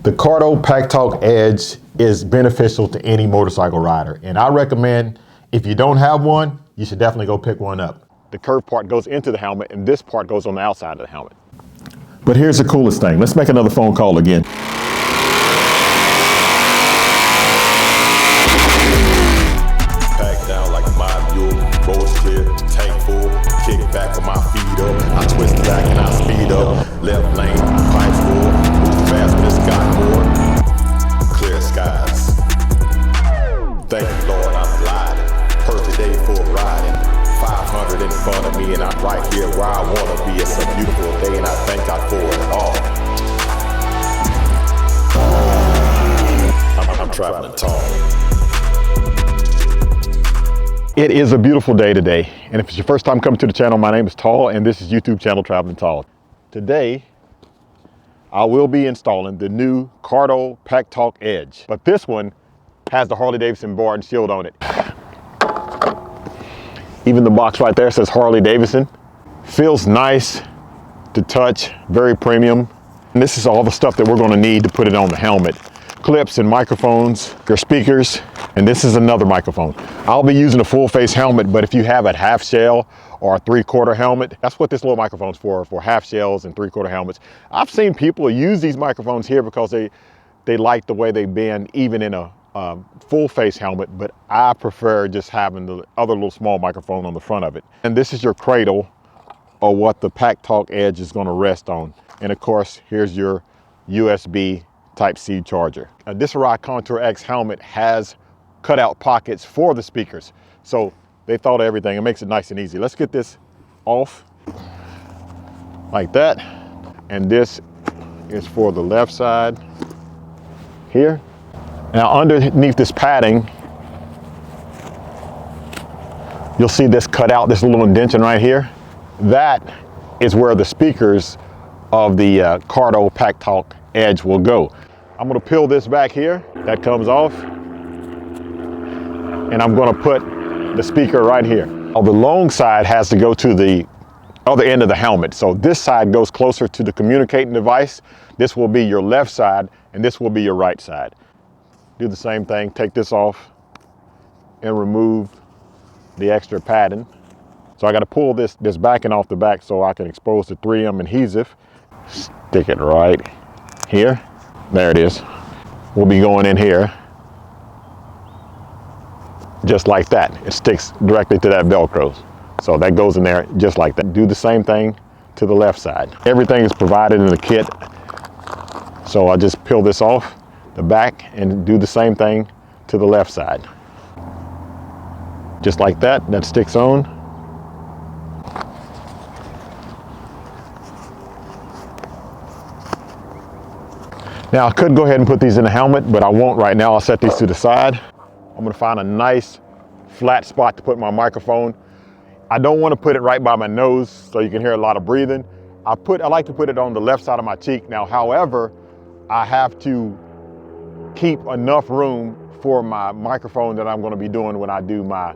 The Cardo PACKTALK Edge is beneficial to any motorcycle rider, and I recommend if you don't have one, you should definitely go pick one up. The curved part goes into the helmet, and this part goes on the outside of the helmet. But here's the coolest thing. Let's make another phone call again. Packed down like my mule, roads clear, tank full, kick back with my feet up. I twist back and I speed up. Left lane, pipes full, move fast but it's got more. Clear skies. Thank you, Lord, I'm gliding. Perfect day for riding. 500 in front of me and I'm right here where I want to be. It's a beautiful day and I thank God for it all. I'm traveling tall. It is a beautiful day today, and if it's your first time coming to the channel, my name is Tall, and this is YouTube channel Traveling Tall. Today, I will be installing the new Cardo PACKTALK Edge, but this one has the Harley-Davidson bar and shield on it. Even the box right there says Harley-Davidson. Feels nice to touch, very premium. And this is all the stuff that we're going to need to put it on the helmet. Clips and microphones, your speakers, and this is another microphone. I'll be using a full face helmet, but if you have a half shell or a 3/4 helmet, that's what this little microphone's for half shells and 3/4 helmets. I've seen people use these microphones here because they like the way they bend even in a full face helmet, but I prefer just having the other little small microphone on the front of it. And this is your cradle, or what the PACKTALK Edge is going to rest on. And of course, here's your USB Type-C charger. This Contour X helmet has cutout pockets for the speakers, so they thought of everything. It makes it nice and easy. Let's get this off like that, and this is for the left side here. Now underneath this padding, you'll see this cut out, this little indentation right here. That is where the speakers of the Cardo PACKTALK Edge will go. I'm going to peel this back here. That comes off. And I'm going to put the speaker right here. Oh, the long side has to go to the other end of the helmet. So this side goes closer to the communicating device. This will be your left side, and this will be your right side. Do the same thing. Take this off and remove the extra padding. So I got to pull this backing off the back so I can expose the 3M adhesive. Stick it right here. There it is. We'll be going in here just like that. It sticks directly to that Velcro. So that goes in there just like that. Do the same thing to the left side. Everything is provided in the kit. So I'll just peel this off the back and do the same thing to the left side. Just like that, that sticks on. Now I could go ahead and put these in the helmet, but I won't right now. I'll set these to the side. I'm gonna find a nice flat spot to put my microphone. I don't want to put it right by my nose so you can hear a lot of breathing. I like to put it on the left side of my cheek. Now, however, I have to keep enough room for my microphone that I'm going to be doing when I do my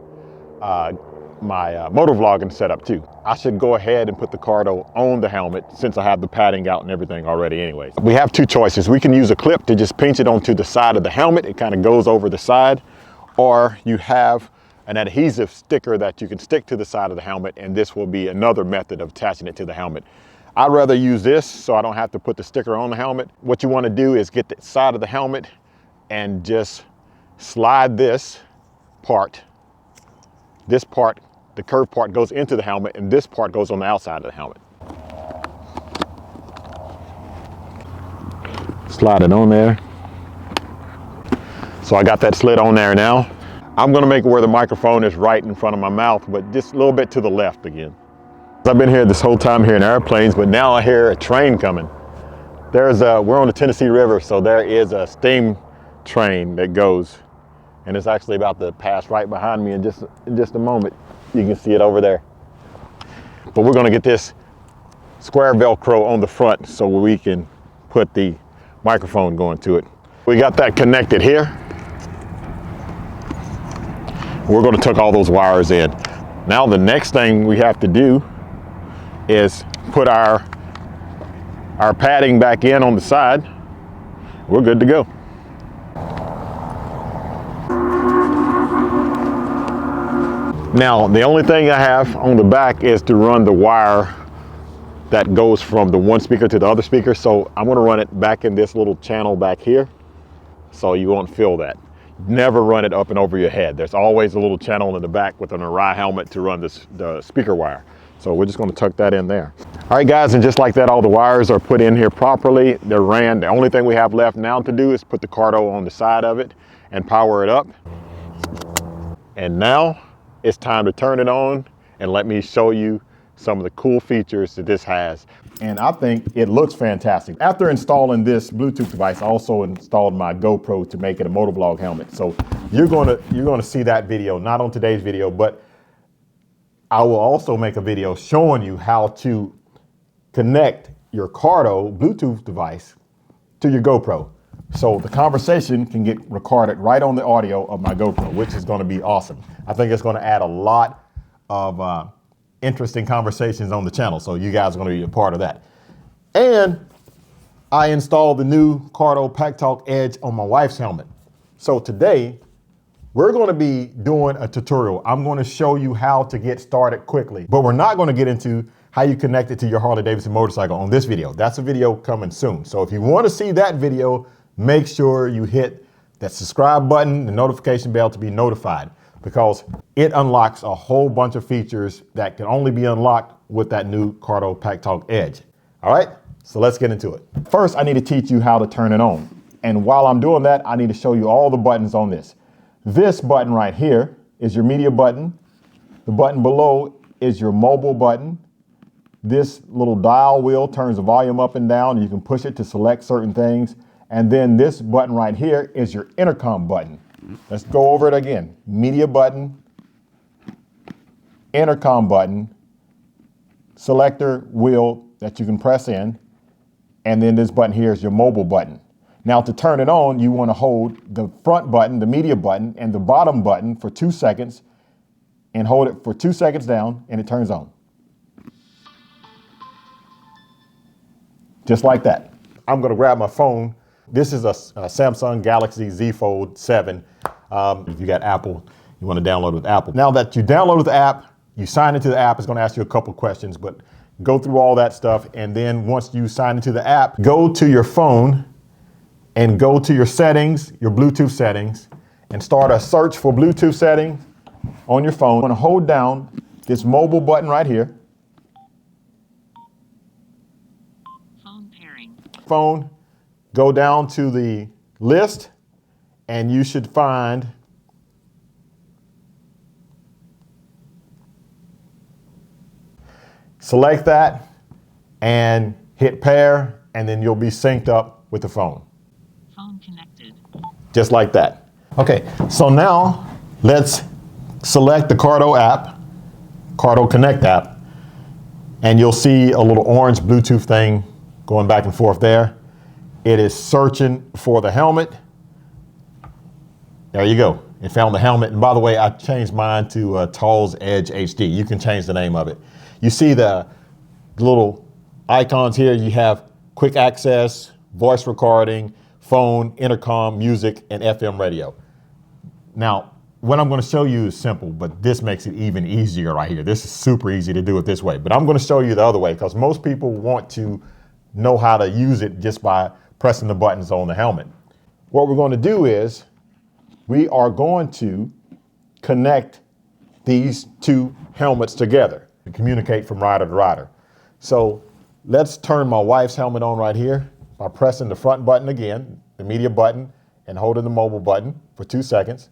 motor vlogging setup too. I should go ahead and put the Cardo on the helmet since I have the padding out and everything already anyways. We have two choices. We can use a clip to just pinch it onto the side of the helmet. It kind of goes over the side, or you have an adhesive sticker that you can stick to the side of the helmet, and this will be another method of attaching it to the helmet. I'd rather use this so I don't have to put the sticker on the helmet. What you want to do is get the side of the helmet and just slide this part, the curved part goes into the helmet, and this part goes on the outside of the helmet. Slide it on there. So I got that slid on there now. I'm gonna make it where the microphone is right in front of my mouth, but just a little bit to the left again. I've been here this whole time hearing airplanes, but now I hear a train coming. We're on the Tennessee River, so there is a steam train that goes, and it's actually about to pass right behind me in just a moment. You can see it over there. But we're gonna get this square Velcro on the front so we can put the microphone going to it. We got that connected here. We're going to tuck all those wires in. Now the next thing we have to do is put our padding back in on the side, we're good to go. Now, the only thing I have on the back is to run the wire that goes from the one speaker to the other speaker. So I'm gonna run it back in this little channel back here, so you won't feel that. Never run it up and over your head. There's always a little channel in the back with an Arai helmet to run the speaker wire. So we're just gonna tuck that in there. All right, guys, and just like that, all the wires are put in here properly. They're ran. The only thing we have left now to do is put the Cardo on the side of it and power it up. And now it's time to turn it on and let me show you some of the cool features that this has. And I think it looks fantastic. After installing this Bluetooth device, I also installed my GoPro to make it a motovlog helmet. So you're gonna see that video, not on today's video, but I will also make a video showing you how to connect your Cardo Bluetooth device to your GoPro. So the conversation can get recorded right on the audio of my GoPro, which is gonna be awesome. I think it's gonna add a lot of interesting conversations on the channel. So you guys are gonna be a part of that. And I installed the new Cardo PACKTALK Edge on my wife's helmet. So today, we're gonna be doing a tutorial. I'm gonna show you how to get started quickly, but we're not gonna get into how you connect it to your Harley-Davidson motorcycle on this video. That's a video coming soon. So if you wanna see that video, make sure you hit that subscribe button, the notification bell to be notified, because it unlocks a whole bunch of features that can only be unlocked with that new Cardo PACKTALK Edge. All right, so let's get into it. First, I need to teach you how to turn it on. And while I'm doing that, I need to show you all the buttons on this. This button right here is your media button. The button below is your mobile button. This little dial wheel turns the volume up and down. You can push it to select certain things. And then this button right here is your intercom button. Let's go over it again. Media button, intercom button, selector wheel that you can press in, and then this button here is your mobile button. Now to turn it on, you want to hold the front button, the media button, and the bottom button for 2 seconds, and hold it for 2 seconds down, and it turns on. Just like that. I'm going to grab my phone. This is a Samsung Galaxy Z Fold 7. If you got Apple, you want to download with Apple. Now that you download with the app, you sign into the app, it's going to ask you a couple questions, but go through all that stuff. And then once you sign into the app, go to your phone and go to your settings, your Bluetooth settings, and start a search for Bluetooth settings on your phone. You want to hold down this mobile button right here. Phone pairing. Phone. Go down to the list and you should find select that and hit pair, and then you'll be synced up with the phone. Phone connected. Just like that. Okay, so now let's select the Cardo app, Cardo Connect app, and you'll see a little orange Bluetooth thing going back and forth there. It is searching for the helmet. There you go. It found the helmet. And by the way, I changed mine to Tall's Edge HD. You can change the name of it. You see the little icons here. You have quick access, voice recording, phone, intercom, music, and FM radio. Now, what I'm going to show you is simple, but this makes it even easier right here. This is super easy to do it this way. But I'm going to show you the other way because most people want to know how to use it just by pressing the buttons on the helmet. What we're going to do is we are going to connect these two helmets together to communicate from rider to rider. So let's turn my wife's helmet on right here by pressing the front button again, the media button, and holding the mobile button for 2 seconds.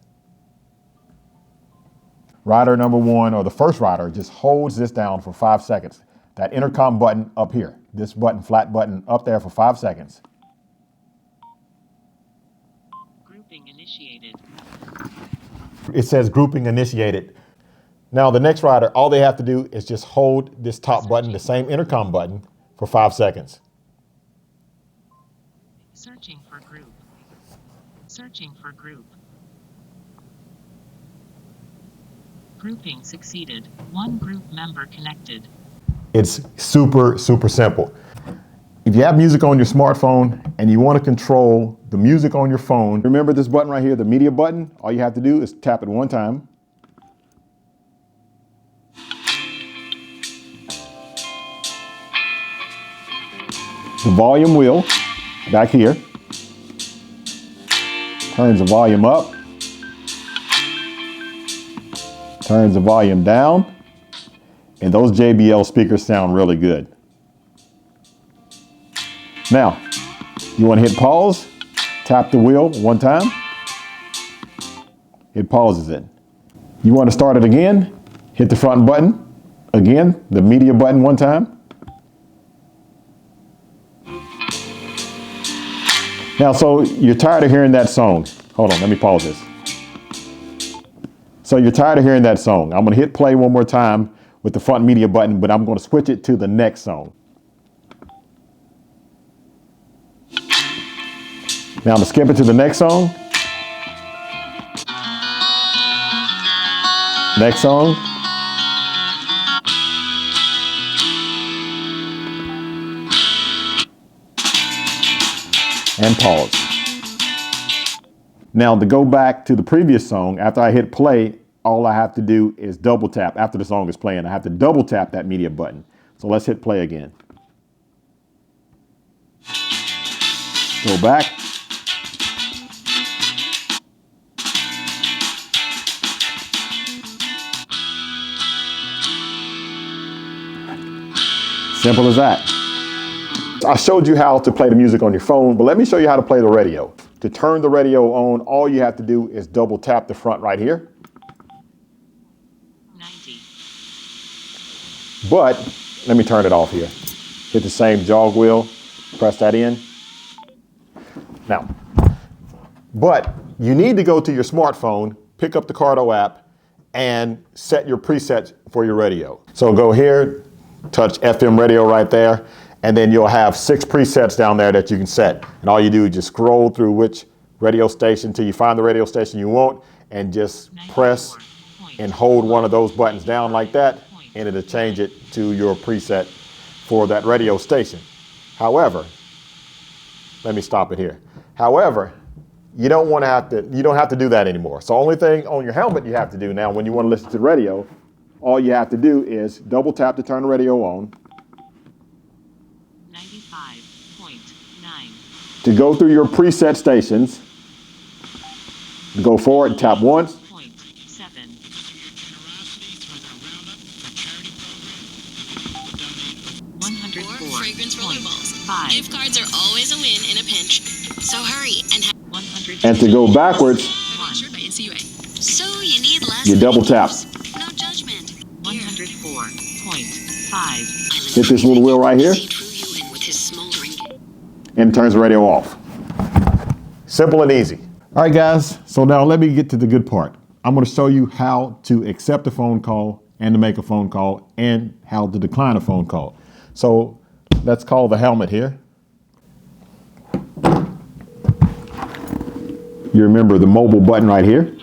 Rider number one, or the first rider, just holds this down for 5 seconds. That intercom button up here, this button, flat button up there for 5 seconds. Grouping initiated. It says grouping initiated. Now the next rider, all they have to do is just hold this top button, the same intercom button, for 5 seconds. Searching for group. Searching for group. Grouping succeeded. One group member connected. It's super, super simple. If you have music on your smartphone and you want to control the music on your phone, remember this button right here, the media button? All you have to do is tap it one time. The volume wheel back here turns the volume up, turns the volume down, and those JBL speakers sound really good. Now, you want to hit pause, tap the wheel one time, it pauses it. You want to start it again, hit the front button, again, the media button one time. Now, so you're tired of hearing that song. Hold on, let me pause this. So you're tired of hearing that song. I'm gonna hit play one more time with the front media button, but I'm gonna switch it to the next song. Now I'm gonna skip it to the next song. Next song. And pause. Now to go back to the previous song, after I hit play, all I have to do is double tap. After the song is playing, I have to double tap that media button. So let's hit play again. Go back. Simple as that. I showed you how to play the music on your phone, but let me show you how to play the radio. To turn the radio on, all you have to do is double tap the front right here. 90. But let me turn it off here. Hit the same jog wheel, press that in. Now, but you need to go to your smartphone, pick up the Cardo app, and set your presets for your radio. So go here, touch FM radio right there, and then you'll have 6 presets down there that you can set. And all you do is just scroll through which radio station till you find the radio station you want, and just press and hold one of those buttons down like that, and it'll change it to your preset for that radio station. However, let me stop it here. However, you don't have to do that anymore. So only thing on your helmet you have to do now when you want to listen to the radio, all you have to do is double tap to turn the radio on. 95.9. To go through your preset stations, go forward and tap once. 7. 104. Fragrance rollerballs. 5. Gift cards are always a win in a pinch. So hurry and 100. And to go backwards, Sure by NCUA. So you need less. you double tap. No judgment. 104.5. Hit this little wheel right here, and it turns the radio off. Simple and easy. All right, guys, so now let me get to the good part. I'm going to show you how to accept a phone call and to make a phone call and how to decline a phone call. So let's call the helmet here. You remember the mobile button right here.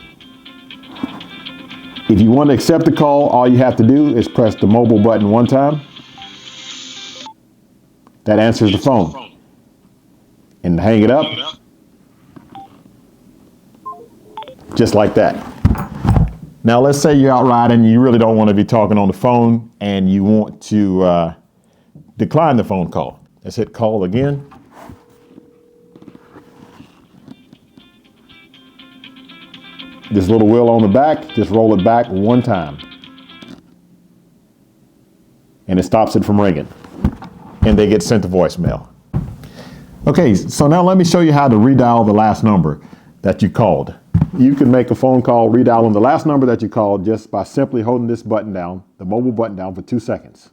If you want to accept the call, all you have to do is press the mobile button one time. That answers the phone. And hang it up. Just like that. Now let's say you're out riding, you really don't want to be talking on the phone and you want to decline the phone call. Let's hit call again. This little wheel on the back, just roll it back one time. And it stops it from ringing. And they get sent to voicemail. Okay, so now let me show you how to redial the last number that you called. You can make a phone call redialing the last number that you called just by simply holding this button down, the mobile button down, for 2 seconds.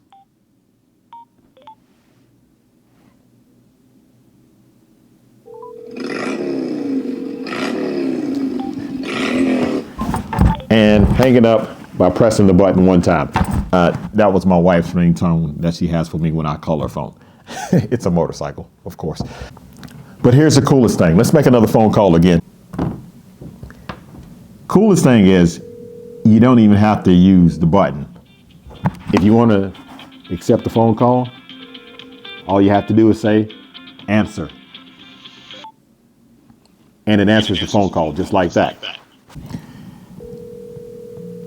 And hang it up by pressing the button one time. That was my wife's ringtone that she has for me when I call her phone. It's a motorcycle, of course. But here's the coolest thing. Let's make another phone call again. Coolest thing is you don't even have to use the button. If you want to accept the phone call, All you have to do is say, answer. And it answers the phone call just like that.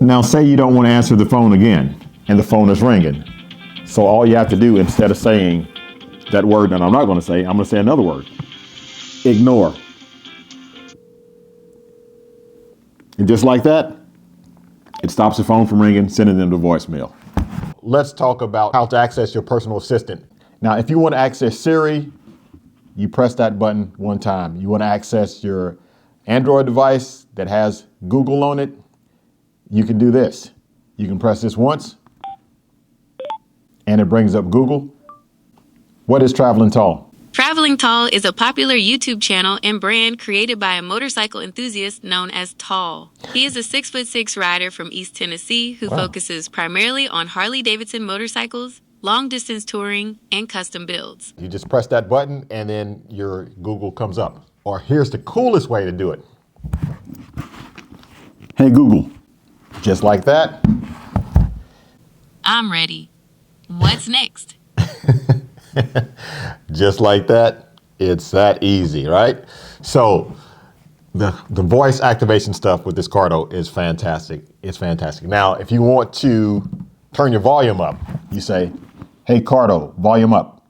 Now say you don't want to answer the phone again and the phone is ringing. So all you have to do, instead of saying that word that I'm not going to say, I'm going to say another word. Ignore. And just like that, it stops the phone from ringing, sending them to voicemail. Let's talk about how to access your personal assistant. Now, if you want to access Siri, you press that button one time. You want to access your Android device that has Google on it, you can do this. You can press this once, and it brings up Google. What is Traveling Tall? Traveling Tall is a popular YouTube channel and brand created by a motorcycle enthusiast known as Tall. He is a 6'6" rider from East Tennessee who focuses primarily on Harley-Davidson motorcycles, long-distance touring, and custom builds. You just press that button and then your Google comes up. Or here's the coolest way to do it. Hey Google, just like that. I'm ready. What's next? Just like that. It's that easy, right? So the voice activation stuff with this Cardo is fantastic. It's fantastic. Now, if you want to turn your volume up, you say, hey Cardo, volume up.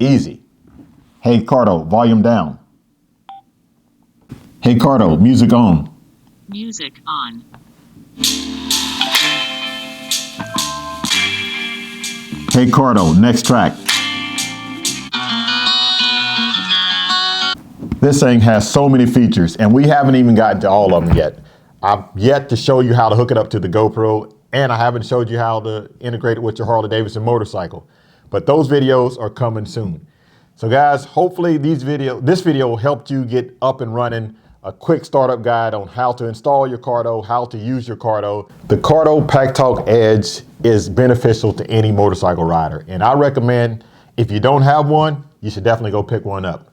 Easy. Hey Cardo, volume down. Hey Cardo, music on. Music on. Hey Cardo, next track. This thing has so many features and we haven't even gotten to all of them yet. I've yet to show you how to hook it up to the GoPro, and I haven't showed you how to integrate it with your Harley-Davidson motorcycle. But those videos are coming soon. So guys, hopefully this video helped you get up and running. A quick startup guide on how to install your Cardo, how to use your Cardo. The Cardo PACKTALK Edge is beneficial to any motorcycle rider. And I recommend, if you don't have one, you should definitely go pick one up.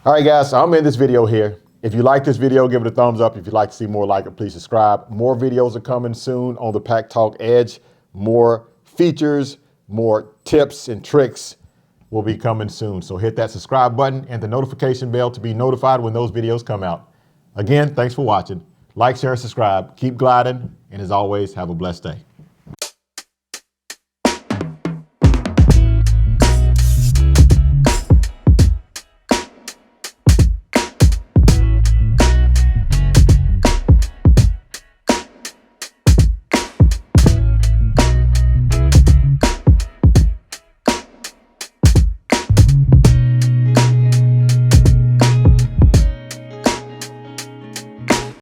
All right, guys, so I'm in this video here. If you like this video, give it a thumbs up. If you'd like to see more like it, please subscribe. More videos are coming soon on the PACKTALK Edge. More features, more tips and tricks will be coming soon. So hit that subscribe button and the notification bell to be notified when those videos come out. Again, thanks for watching. Like, share, and subscribe. Keep gliding. And as always, have a blessed day.